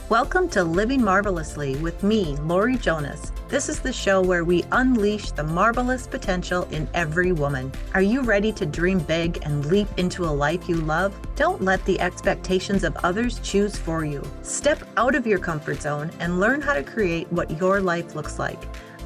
Welcome to Living Marvelously with me, Laurie Jonas. This is the show where we unleash the marvelous potential in every woman. Are you ready to dream big and leap into a life you love? Don't let the expectations of others choose for you. Step out of your comfort zone and learn how to create what your life looks like.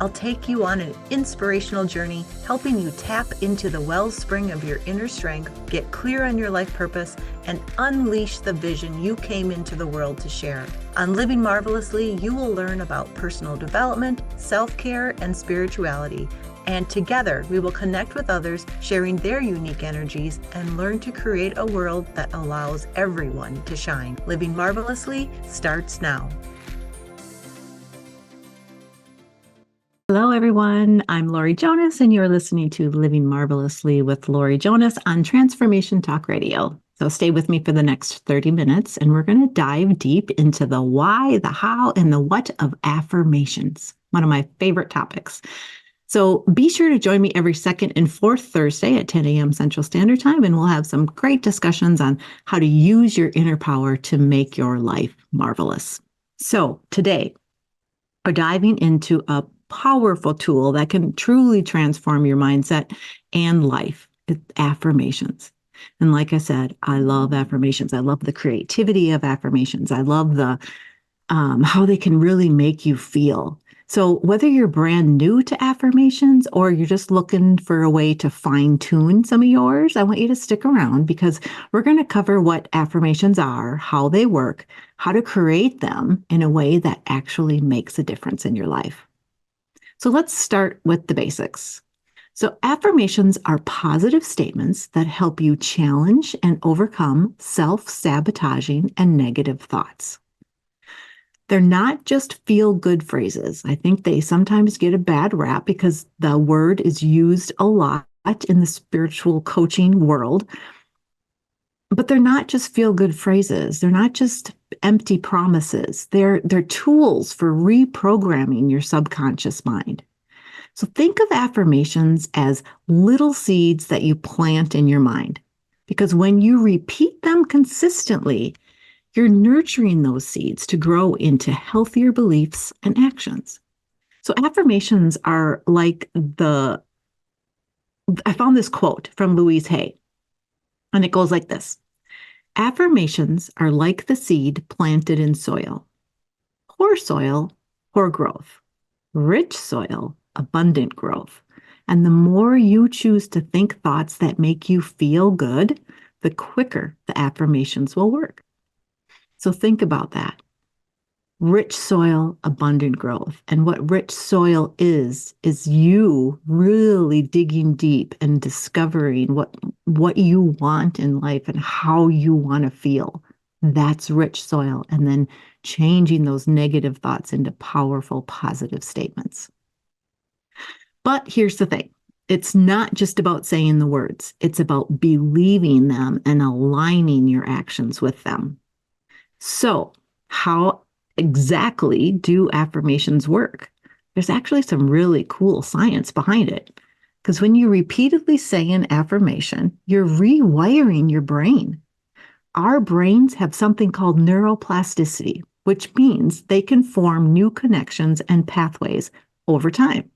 I'll take you on an inspirational journey, helping you tap into the wellspring of your inner strength, get clear on your life purpose, and unleash the vision you came into the world to share. On Living Marvelously, you will learn about personal development, self-care, and spirituality. And together, we will connect with others, sharing their unique energies, and learn to create a world that allows everyone to shine. Living Marvelously starts now. Hello, everyone. I'm Laurie Jonas, and you're listening to Living Marvelously with Laurie Jonas on Transformation Talk Radio. So stay with me for the next 30 minutes, and we're going to dive deep into the why, the how, and the what of affirmations, one of my favorite topics. So be sure to join me every second and fourth Thursday at 10 a.m. Central Standard Time, and we'll have some great discussions on how to use your inner power to make your life marvelous. So today, we're diving into a powerful tool that can truly transform your mindset and life. It's affirmations. And like I said, I love affirmations. I love the creativity of affirmations. I love the how they can really make you feel. So whether you're brand new to affirmations or you're just looking for a way to fine tune some of yours, I want you to stick around because we're going to cover what affirmations are, how they work, how to create them in a way that actually makes a difference in your life. So let's start with the basics. So affirmations are positive statements that help you challenge and overcome self-sabotaging and negative thoughts. They're not just feel-good phrases. I think they sometimes get a bad rap because the word is used a lot in the spiritual coaching world. But they're not just feel-good phrases. They're not just empty promises. They're tools for reprogramming your subconscious mind. So think of affirmations as little seeds that you plant in your mind. Because when you repeat them consistently, you're nurturing those seeds to grow into healthier beliefs and actions. So affirmations are like I found this quote from Louise Hay, and it goes like this. Affirmations are like the seed planted in soil. Poor soil, poor growth. Rich soil, abundant growth. And the more you choose to think thoughts that make you feel good, the quicker the affirmations will work. So think about that. Rich soil, abundant growth. And what rich soil is you really digging deep and discovering what you want in life and how you want to feel. That's rich soil. And then changing those negative thoughts into powerful, positive statements. But here's the thing. It's not just about saying the words. It's about believing them and aligning your actions with them. So how exactly do affirmations work? There's actually some really cool science behind it. Because when you repeatedly say an affirmation, you're rewiring your brain. Our brains have something called neuroplasticity, which means they can form new connections and pathways over time.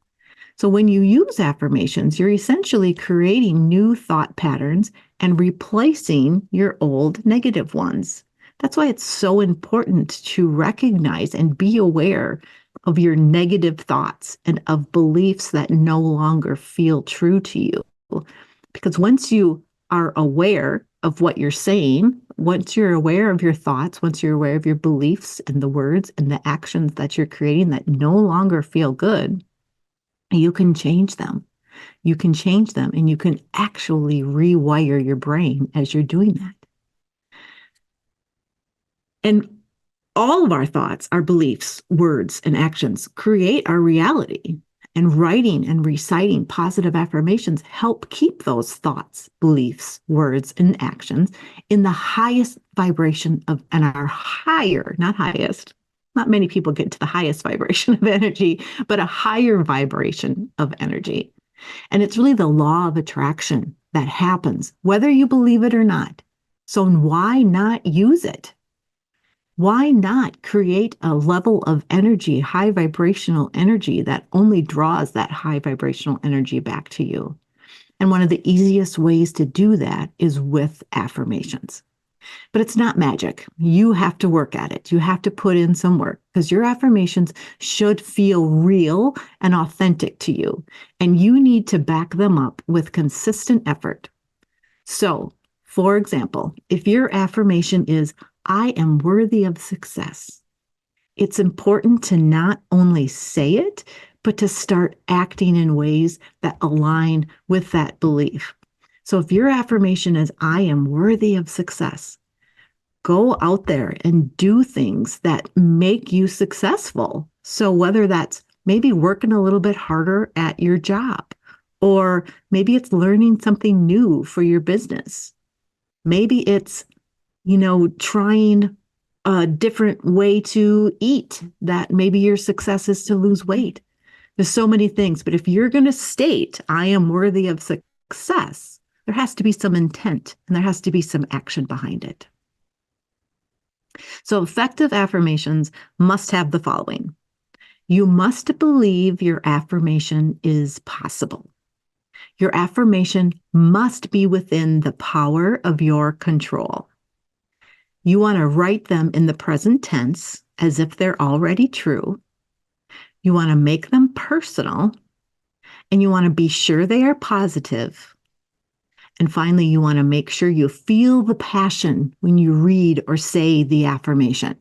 So when you use affirmations, you're essentially creating new thought patterns and replacing your old negative ones. That's why it's so important to recognize and be aware of your negative thoughts and of beliefs that no longer feel true to you. Because once you are aware of what you're saying, once you're aware of your thoughts, once you're aware of your beliefs and the words and the actions that you're creating that no longer feel good, you can change them. You can change them and you can actually rewire your brain as you're doing that. And all of our thoughts, our beliefs, words, and actions create our reality. And writing and reciting positive affirmations help keep those thoughts, beliefs, words, and actions in the highest vibration of, and are higher, not highest. Not many people get to the highest vibration of energy, but a higher vibration of energy. And it's really the law of attraction that happens, whether you believe it or not. So why not use it? Why not create a level of energy, high vibrational energy that only draws that high vibrational energy back to you? And one of the easiest ways to do that is with affirmations. But it's not magic. You have to work at it. You have to put in some work because your affirmations should feel real and authentic to you. And you need to back them up with consistent effort. So, for example, if your affirmation is, I am worthy of success, it's important to not only say it, but to start acting in ways that align with that belief. So if your affirmation is, I am worthy of success, go out there and do things that make you successful. So whether that's maybe working a little bit harder at your job, or maybe it's learning something new for your business. Maybe it's, trying a different way to eat that maybe your success is to lose weight. There's so many things, but if you're going to state, I am worthy of success, there has to be some intent and there has to be some action behind it. So effective affirmations must have the following. You must believe your affirmation is possible. Your affirmation must be within the power of your control. You want to write them in the present tense as if they're already true. You want to make them personal, and you want to be sure they are positive. And finally, you want to make sure you feel the passion when you read or say the affirmation,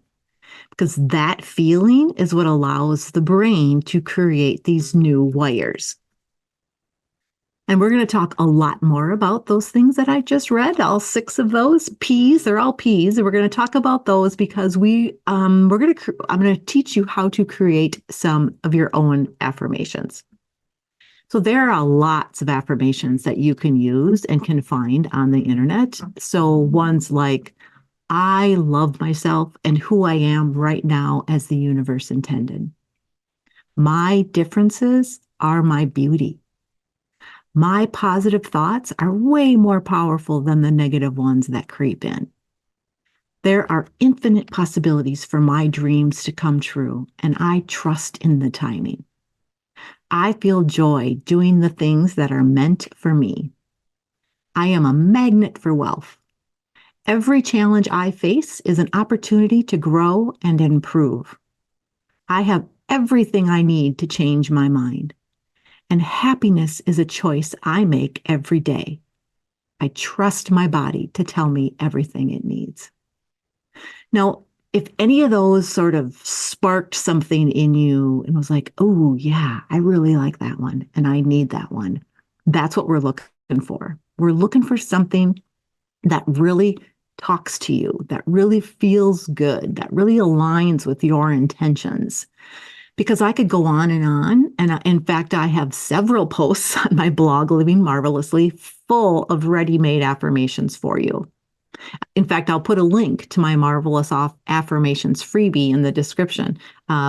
because that feeling is what allows the brain to create these new wires. And we're going to talk a lot more about those things that I just read, all 6 of those P's. They're all P's, and we're going to talk about those because I'm going to teach you how to create some of your own affirmations. So there are lots of affirmations that you can use and can find on the internet. So ones like, I love myself and who I am right now as the universe intended. My differences are my beauty. My positive thoughts are way more powerful than the negative ones that creep in. There are infinite possibilities for my dreams to come true, and I trust in the timing. I feel joy doing the things that are meant for me. I am a magnet for wealth. Every challenge I face is an opportunity to grow and improve. I have everything I need to change my mind. And happiness is a choice I make every day. I trust my body to tell me everything it needs. Now, if any of those sort of sparked something in you and was like, oh, yeah, I really like that one and I need that one, that's what we're looking for. We're looking for something that really talks to you, that really feels good, that really aligns with your intentions. Because I could go on. And in fact, I have several posts on my blog, Living Marvelously, full of ready-made affirmations for you. In fact, I'll put a link to my Marvelous Affirmations freebie in the description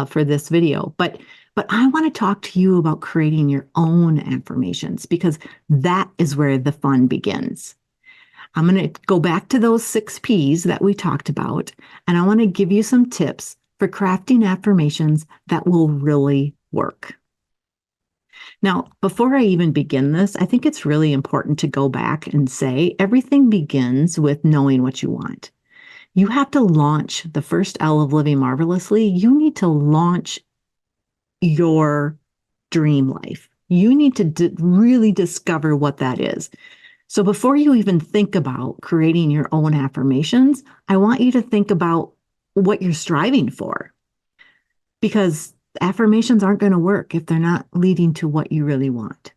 for this video. But I want to talk to you about creating your own affirmations because that is where the fun begins. I'm going to go back to those 6 P's that we talked about, and I want to give you some tips for crafting affirmations that will really work. Now, before I even begin this, I think it's really important to go back and say everything begins with knowing what you want. You have to launch the first L of Living Marvelously. You need to launch your dream life. You need to really discover what that is. So before you even think about creating your own affirmations, I want you to think about what you're striving for. Because affirmations aren't going to work if they're not leading to what you really want.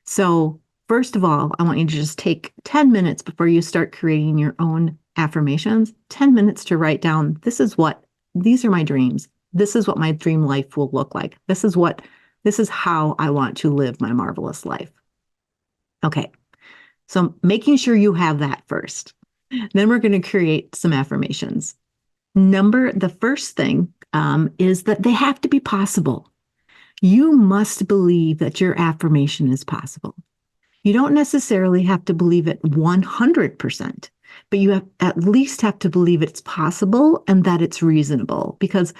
So first of all, I want you to just take 10 minutes before you start creating your own affirmations, 10 minutes to write down, these are my dreams. This is what my dream life will look like. This is how I want to live my marvelous life. Okay. So making sure you have that first. Then we're going to create some affirmations. The first thing is that they have to be possible. You must believe that your affirmation is possible. You don't necessarily have to believe it 100%. but you at least have to believe it's possible and that it's reasonable, because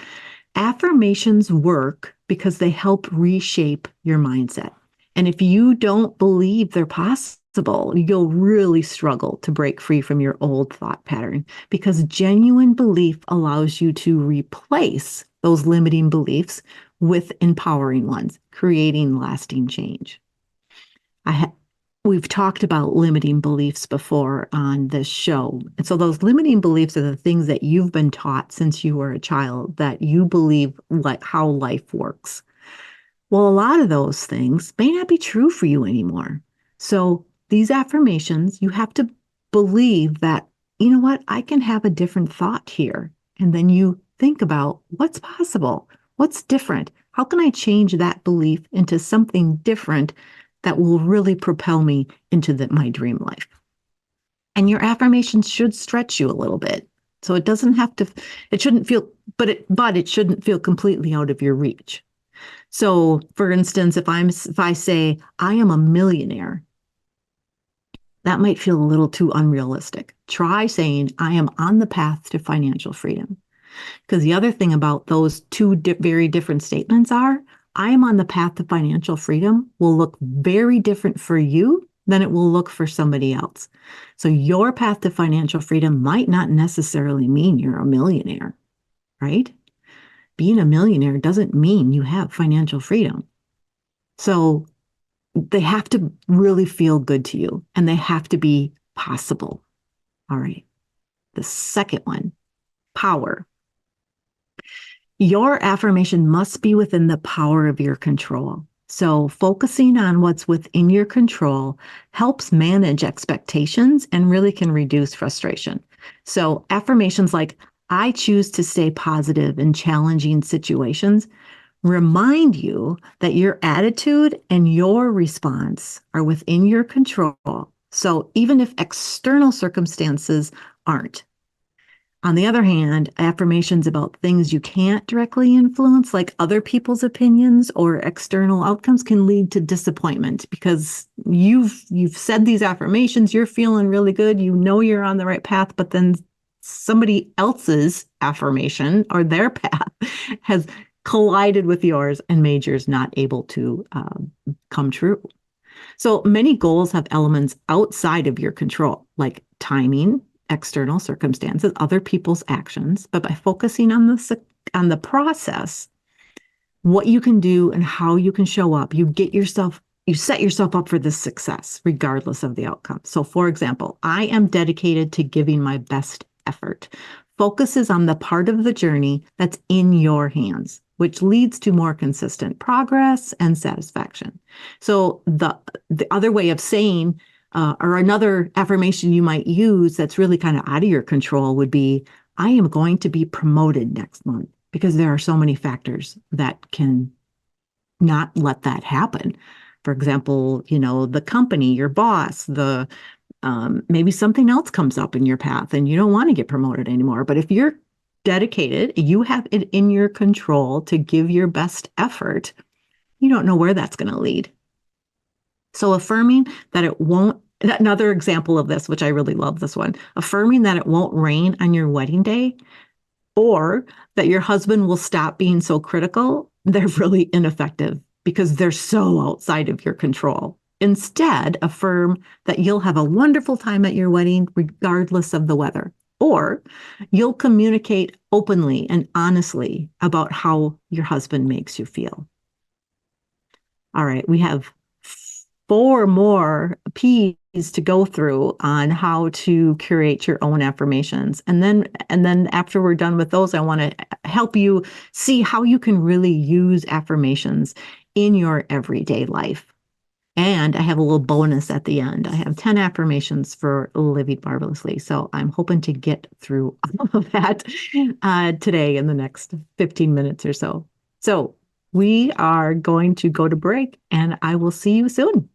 affirmations work because they help reshape your mindset. And if you don't believe they're possible, you'll really struggle to break free from your old thought pattern, because genuine belief allows you to replace those limiting beliefs with empowering ones, creating lasting change. We've talked about limiting beliefs before on this show. And so those limiting beliefs are the things that you've been taught since you were a child, that you believe how life works. Well, a lot of those things may not be true for you anymore. So these affirmations, you have to believe that, you know what, I can have a different thought here. And then you think about what's possible, what's different. How can I change that belief into something different that will really propel me into my dream life? And your affirmations should stretch you a little bit. So it doesn't have to, it shouldn't feel, but it shouldn't feel completely out of your reach. So, for instance, if I say I am a millionaire, that might feel a little too unrealistic. Try saying I am on the path to financial freedom. Because the other thing about those two very different statements are, I am on the path to financial freedom will look very different for you than it will look for somebody else. So your path to financial freedom might not necessarily mean you're a millionaire, right? Being a millionaire doesn't mean you have financial freedom. So they have to really feel good to you, and they have to be possible. All right. The second one, power. Your affirmation must be within the power of your control. So focusing on what's within your control helps manage expectations and really can reduce frustration. So affirmations like, I choose to stay positive in challenging situations, remind you that your attitude and your response are within your control. So even if external circumstances aren't. On the other hand, affirmations about things you can't directly influence, like other people's opinions or external outcomes, can lead to disappointment, because you've said these affirmations, you're feeling really good, you know you're on the right path, but then somebody else's affirmation or their path has collided with yours and made yours not able to come true. So many goals have elements outside of your control, like timing, external circumstances, other people's actions. But by focusing on the process, what you can do and how you can show up, you set yourself up for this success, regardless of the outcome. So for example, I am dedicated to giving my best effort. Focuses on the part of the journey that's in your hands, which leads to more consistent progress and satisfaction. So the other way of saying, or another affirmation you might use that's really kind of out of your control would be, I am going to be promoted next month, because there are so many factors that can not let that happen. For example, the company, your boss, maybe something else comes up in your path and you don't want to get promoted anymore. But if you're dedicated, you have it in your control to give your best effort, you don't know where that's going to lead. So affirming that it won't, another example of this, which I really love this one, affirming that it won't rain on your wedding day, or that your husband will stop being so critical, they're really ineffective because they're so outside of your control. Instead, affirm that you'll have a wonderful time at your wedding, regardless of the weather, or you'll communicate openly and honestly about how your husband makes you feel. All right, we have 4 more P's to go through on how to curate your own affirmations. And then after we're done with those, I want to help you see how you can really use affirmations in your everyday life. And I have a little bonus at the end. I have 10 affirmations for living marvelously. So I'm hoping to get through all of that today in the next 15 minutes or so. So we are going to go to break, and I will see you soon.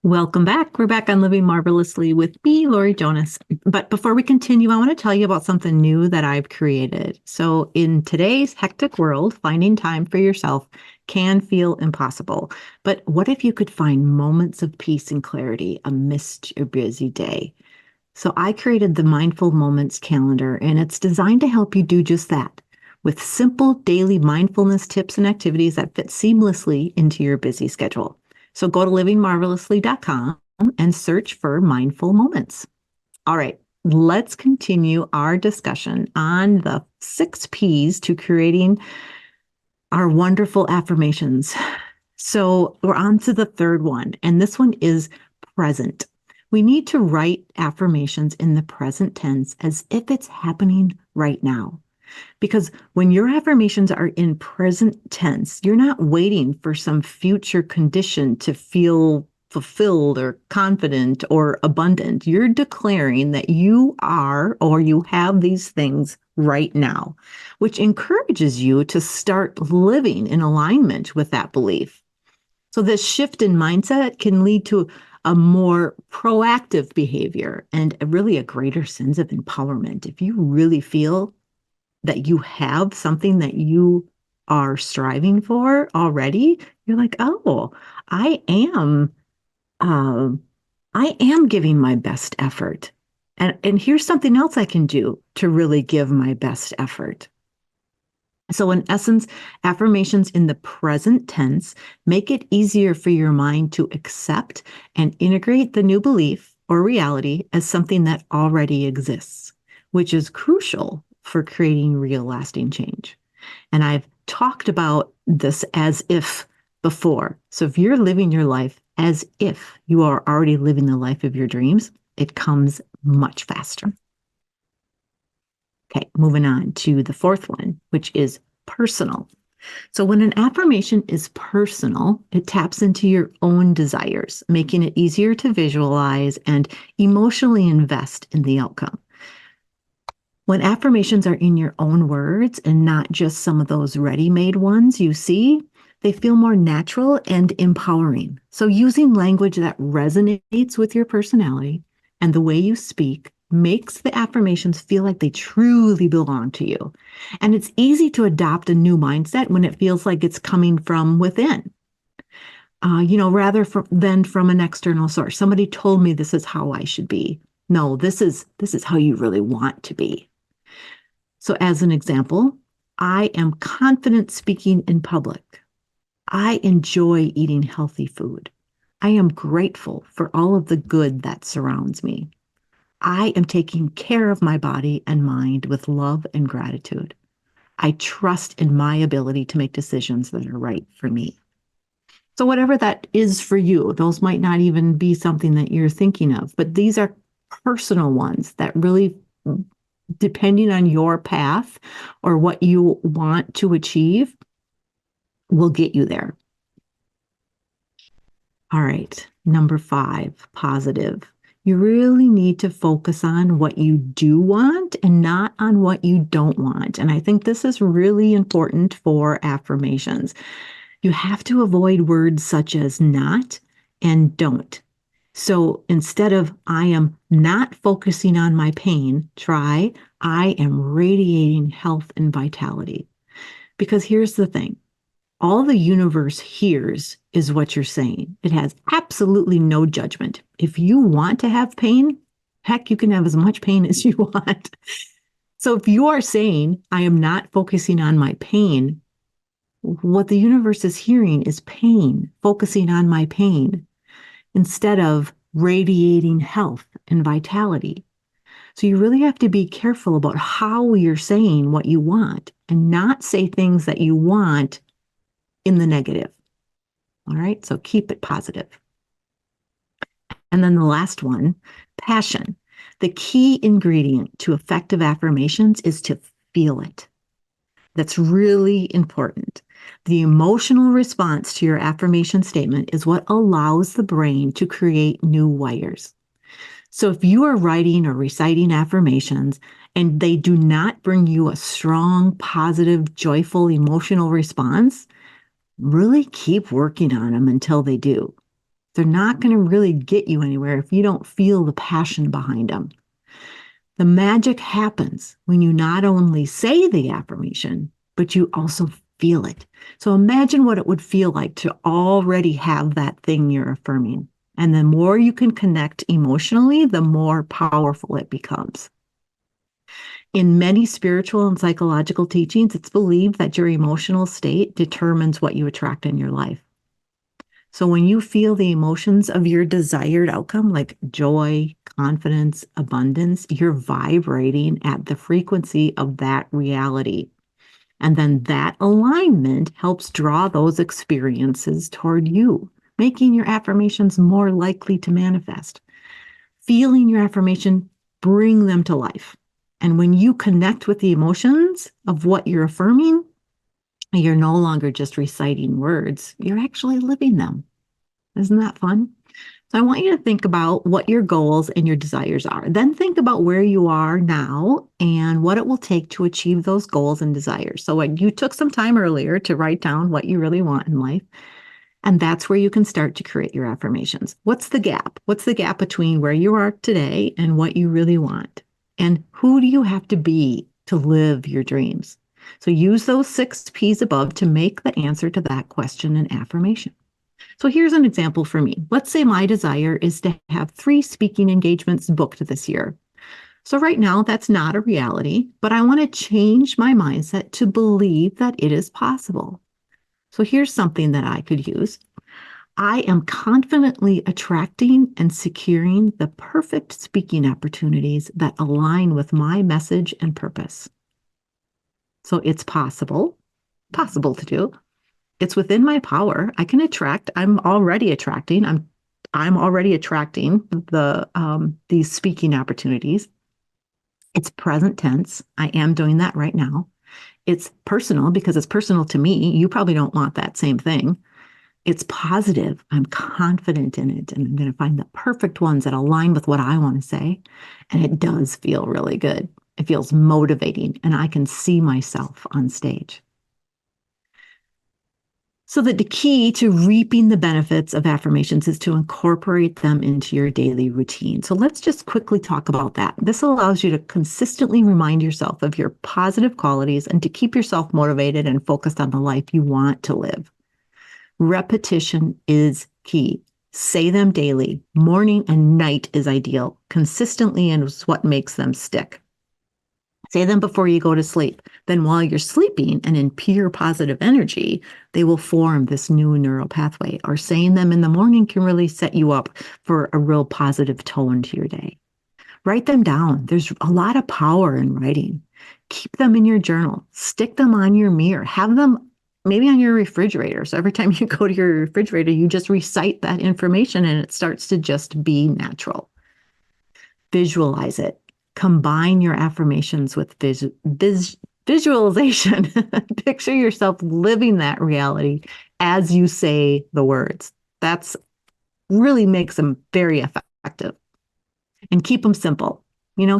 Welcome back. We're back on Living Marvelously with me, Laurie Jonas. But before we continue, I want to tell you about something new that I've created. So, in today's hectic world, finding time for yourself can feel impossible. But what if you could find moments of peace and clarity amidst your busy day? So, I created the Mindful Moments calendar, and it's designed to help you do just that with simple daily mindfulness tips and activities that fit seamlessly into your busy schedule. So go to livingmarvelously.com and search for mindful moments. All right, let's continue our discussion on the 6 P's to creating our wonderful affirmations. So we're on to the third one, and this one is present. We need to write affirmations in the present tense as if it's happening right now. Because when your affirmations are in present tense, you're not waiting for some future condition to feel fulfilled or confident or abundant. You're declaring that you are or you have these things right now, which encourages you to start living in alignment with that belief. So, this shift in mindset can lead to a more proactive behavior and really a greater sense of empowerment. If you really feel that you have something that you are striving for already, you're like, oh, I am, um, I am giving my best effort. And here's something else I can do to really give my best effort. So, in essence, affirmations in the present tense make it easier for your mind to accept and integrate the new belief or reality as something that already exists, which is crucial for creating real lasting change. And I've talked about this as if before. So, if you're living your life as if you are already living the life of your dreams, it comes much faster. Okay, moving on to the fourth one, which is personal. So, when an affirmation is personal, it taps into your own desires, making it easier to visualize and emotionally invest in the outcome. When affirmations are in your own words and not just some of those ready made ones you see, they feel more natural and empowering. So, using language that resonates with your personality and the way you speak makes the affirmations feel like they truly belong to you. And it's easy to adopt a new mindset when it feels like it's coming from within. Rather than from an external source. Somebody told me this is how I should be. No, this is how you really want to be. So, as an example, I am confident speaking in public. I enjoy eating healthy food. I am grateful for all of the good that surrounds me. I am taking care of my body and mind with love and gratitude. I trust in my ability to make decisions that are right for me. So, whatever that is for you, those might not even be something that you're thinking of, but these are personal ones that really, depending on your path or what you want to achieve, will get you there. All right, number 5, positive. You really need to focus on what you do want and not on what you don't want. And I think this is really important for affirmations. You have to avoid words such as not and don't. So instead of I am not focusing on my pain, try I am radiating health and vitality. Because here's the thing, all the universe hears is what you're saying. It has absolutely no judgment. If you want to have pain, heck, you can have as much pain as you want. So if you are saying, I am not focusing on my pain, what the universe is hearing is pain, focusing on my pain, instead of radiating health and vitality. So you really have to be careful about how you're saying what you want and not say things that you want in the negative. All right, so keep it positive. And then the last one, passion. The key ingredient to effective affirmations is to feel it. That's really important. The emotional response to your affirmation statement is what allows the brain to create new wires. So if you are writing or reciting affirmations and they do not bring you a strong, positive, joyful, emotional response, really keep working on them until they do. They're not going to really get you anywhere if you don't feel the passion behind them. The magic happens when you not only say the affirmation, but you also feel it. So imagine what it would feel like to already have that thing you're affirming. And the more you can connect emotionally, the more powerful it becomes. In many spiritual and psychological teachings, it's believed that your emotional state determines what you attract in your life. So when you feel the emotions of your desired outcome, like joy, confidence, abundance, you're vibrating at the frequency of that reality. And then that alignment helps draw those experiences toward you, making your affirmations more likely to manifest. Feeling your affirmation, bring them to life. And when you connect with the emotions of what you're affirming, you're no longer just reciting words, you're actually living them. Isn't that fun? So I want you to think about what your goals and your desires are. Then think about where you are now and what it will take to achieve those goals and desires. So you took some time earlier to write down what you really want in life. And that's where you can start to create your affirmations. What's the gap? What's the gap between where you are today and what you really want? And who do you have to be to live your dreams? So use those 6 P's above to make the answer to that question an affirmation. So here's an example for me. Let's say my desire is to have 3 speaking engagements booked this year. So right now, that's not a reality, but I want to change my mindset to believe that it is possible. So here's something that I could use. I am confidently attracting and securing the perfect speaking opportunities that align with my message and purpose. So it's possible to do. It's within my power. I can attract. I'm already attracting. I'm already attracting these speaking opportunities. It's present tense. I am doing that right now. It's personal because it's personal to me. You probably don't want that same thing. It's positive. I'm confident in it, and I'm going to find the perfect ones that align with what I want to say. And it does feel really good. It feels motivating, and I can see myself on stage. So that the key to reaping the benefits of affirmations is to incorporate them into your daily routine. So let's just quickly talk about that. This allows you to consistently remind yourself of your positive qualities and to keep yourself motivated and focused on the life you want to live. Repetition is key. Say them daily. Morning and night is ideal. Consistently is what makes them stick. Say them before you go to sleep. Then while you're sleeping and in pure positive energy, they will form this new neural pathway. Or saying them in the morning can really set you up for a real positive tone to your day. Write them down. There's a lot of power in writing. Keep them in your journal. Stick them on your mirror. Have them maybe on your refrigerator. So every time you go to your refrigerator, you just recite that information and it starts to just be natural. Visualize it. Combine your affirmations with visualization. Picture yourself living that reality as you say the words. That's really makes them very effective. And keep them simple.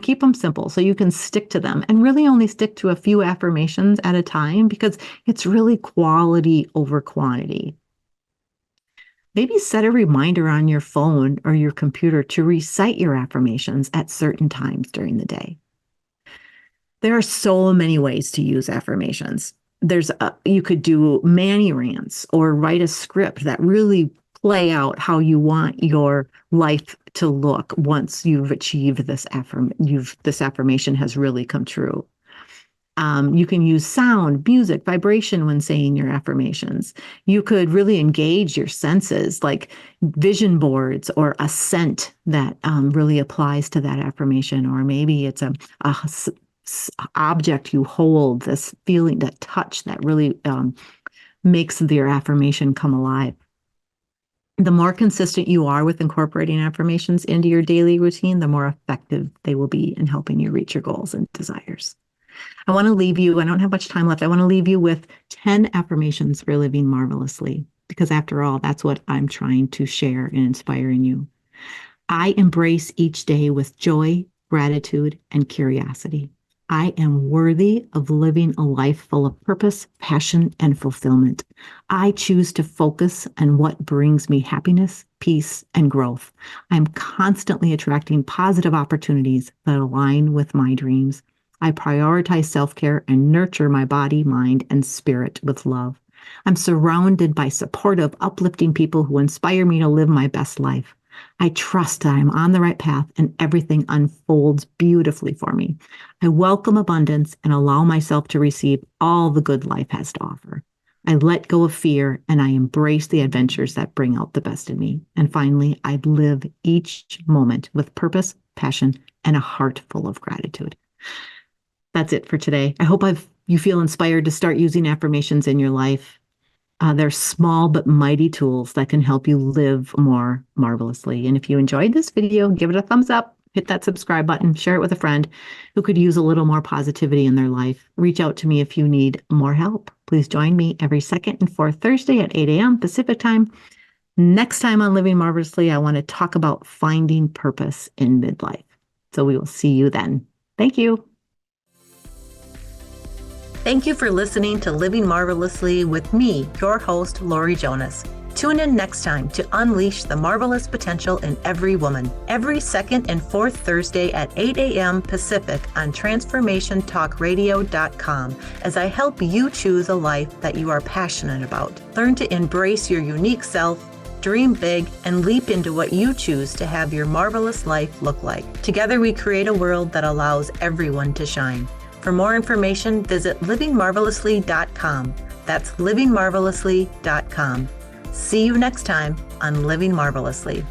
Keep them simple so you can stick to them and really only stick to a few affirmations at a time because it's really quality over quantity. Maybe set a reminder on your phone or your computer to recite your affirmations at certain times during the day. There are so many ways to use affirmations. You could do mani rants or write a script that really play out how you want your life to look once you've achieved this affirmation has really come true. You can use sound, music, vibration when saying your affirmations. You could really engage your senses, like vision boards or a scent that really applies to that affirmation, or maybe it's a object you hold, this feeling, that touch that really makes your affirmation come alive. The more consistent you are with incorporating affirmations into your daily routine, the more effective they will be in helping you reach your goals and desires. I want to leave you, I don't have much time left. I want to leave you with 10 affirmations for living marvelously, because after all, that's what I'm trying to share and inspire in you. I embrace each day with joy, gratitude, and curiosity. I am worthy of living a life full of purpose, passion, and fulfillment. I choose to focus on what brings me happiness, peace, and growth. I'm constantly attracting positive opportunities that align with my dreams. I prioritize self-care and nurture my body, mind, and spirit with love. I'm surrounded by supportive, uplifting people who inspire me to live my best life. I trust that I'm on the right path and everything unfolds beautifully for me. I welcome abundance and allow myself to receive all the good life has to offer. I let go of fear and I embrace the adventures that bring out the best in me. And finally, I live each moment with purpose, passion, and a heart full of gratitude. That's it for today. I hope you feel inspired to start using affirmations in your life. They're small but mighty tools that can help you live more marvelously. And if you enjoyed this video, give it a thumbs up, hit that subscribe button, share it with a friend who could use a little more positivity in their life. Reach out to me if you need more help. Please join me every second and fourth Thursday at 8 a.m. Pacific time. Next time on Living Marvelously, I want to talk about finding purpose in midlife. So we will see you then. Thank you. Thank you for listening to Living Marvelously with me, your host, Laurie Jonas. Tune in next time to unleash the marvelous potential in every woman, every second and fourth Thursday at 8 a.m. Pacific on TransformationTalkRadio.com as I help you choose a life that you are passionate about. Learn to embrace your unique self, dream big, and leap into what you choose to have your marvelous life look like. Together we create a world that allows everyone to shine. For more information, visit livingmarvelously.com. That's livingmarvelously.com. See you next time on Living Marvelously.